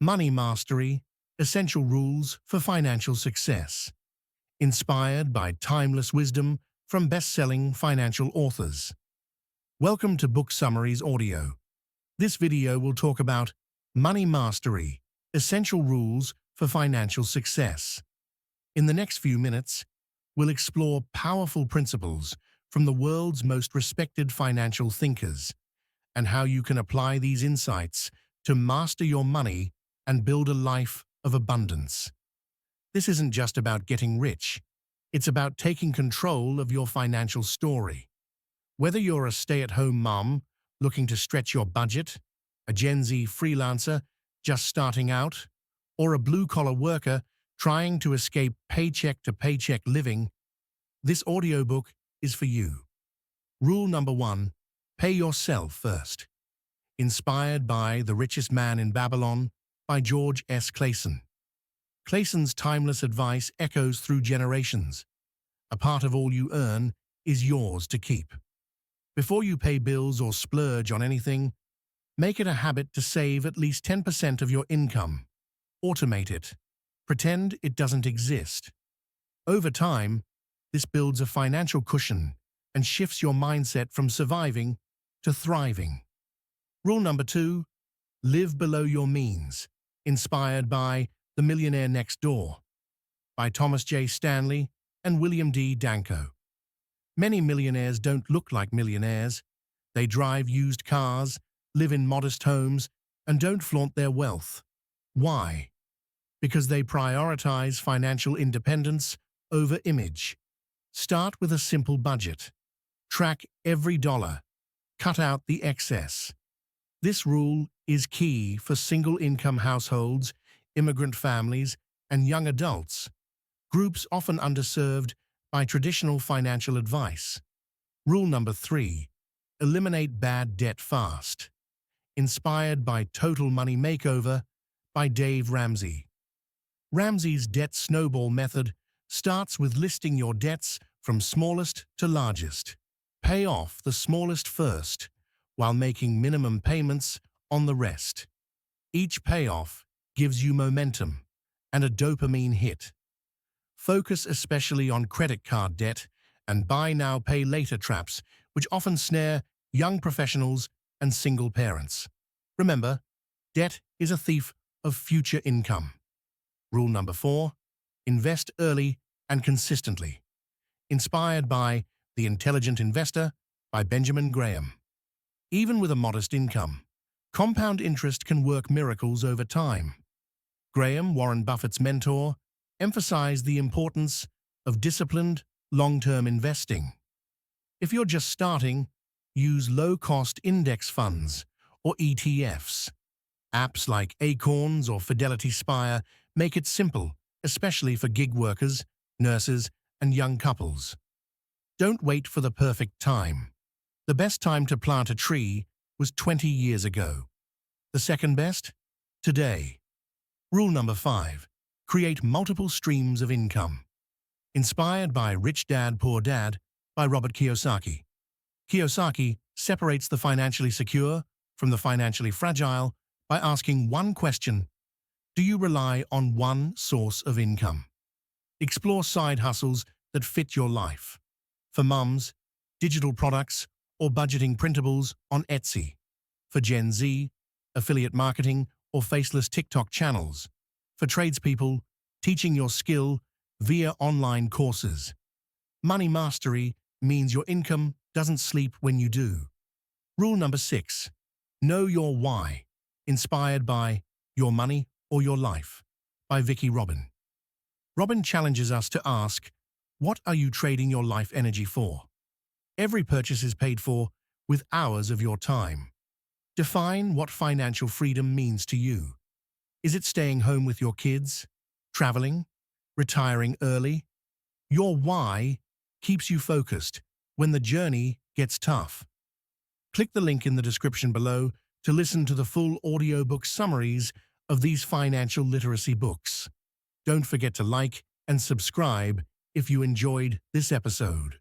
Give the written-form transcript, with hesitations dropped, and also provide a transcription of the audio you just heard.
Money Mastery, Essential Rules for Financial Success. Inspired by timeless wisdom from best-selling financial authors. Welcome to Book Summaries Audio. This video will talk about Money Mastery, Essential Rules for Financial Success. In the next few minutes, we'll explore powerful principles from the world's most respected financial thinkers and how you can apply these insights to master your money and build a life of abundance. This isn't just about getting rich. It's about taking control of your financial story. Whether you're a stay-at-home mom looking to stretch your budget, a Gen Z freelancer just starting out, or a blue-collar worker trying to escape paycheck-to-paycheck living, this audiobook is for you. Rule number 1, pay yourself first. Inspired by The Richest Man in Babylon by George S. Clason. Clason's timeless advice echoes through generations. A part of all you earn is yours to keep. Before you pay bills or splurge on anything, make it a habit to save at least 10% of your income. Automate it. Pretend it doesn't exist. Over time, this builds a financial cushion and shifts your mindset from surviving to thriving. Rule number 2, live below your means. Inspired by The Millionaire Next Door by Thomas J. Stanley and William D. Danko. Many millionaires don't look like millionaires. They drive used cars, live in modest homes, and don't flaunt their wealth. Why? Because they prioritize financial independence over image. Start with a simple budget. Track every dollar. Cut out the excess. This rule is key for single-income households, immigrant families, and young adults, groups often underserved by traditional financial advice. Rule number 3, eliminate bad debt fast. Inspired by Total Money Makeover by Dave Ramsey. Ramsey's debt snowball method starts with listing your debts from smallest to largest. Pay off the smallest first, while making minimum payments on the rest. Each payoff gives you momentum and a dopamine hit. Focus especially on credit card debt and buy now, pay later traps, which often snare young professionals and single parents. Remember, debt is a thief of future income. Rule number 4, invest early and consistently. Inspired by The Intelligent Investor by Benjamin Graham. Even with a modest income, compound interest can work miracles over time. Graham, Warren Buffett's mentor, emphasized the importance of disciplined, long-term investing. If you're just starting, use low-cost index funds or ETFs. Apps like Acorns or Fidelity Spire make it simple, especially for gig workers, nurses, and young couples. Don't wait for the perfect time. The best time to plant a tree was 20 years ago. The second best? Today. Rule number 5, create multiple streams of income. Inspired by Rich Dad, Poor Dad by Robert Kiyosaki. Kiyosaki separates the financially secure from the financially fragile by asking one question: do you rely on one source of income? Explore side hustles that fit your life. For mums, digital products or budgeting printables on Etsy. For Gen Z, affiliate marketing or faceless TikTok channels. For tradespeople, teaching your skill via online courses. Money mastery means your income doesn't sleep when you do. Rule number 6, know your why. Inspired by Your Money or Your Life by Vicki Robin. Robin challenges us to ask, what are you trading your life energy for? Every purchase is paid for with hours of your time. Define what financial freedom means to you. Is it staying home with your kids, traveling, retiring early? Your why keeps you focused when the journey gets tough. Click the link in the description below to listen to the full audiobook summaries of these financial literacy books. Don't forget to like and subscribe if you enjoyed this episode.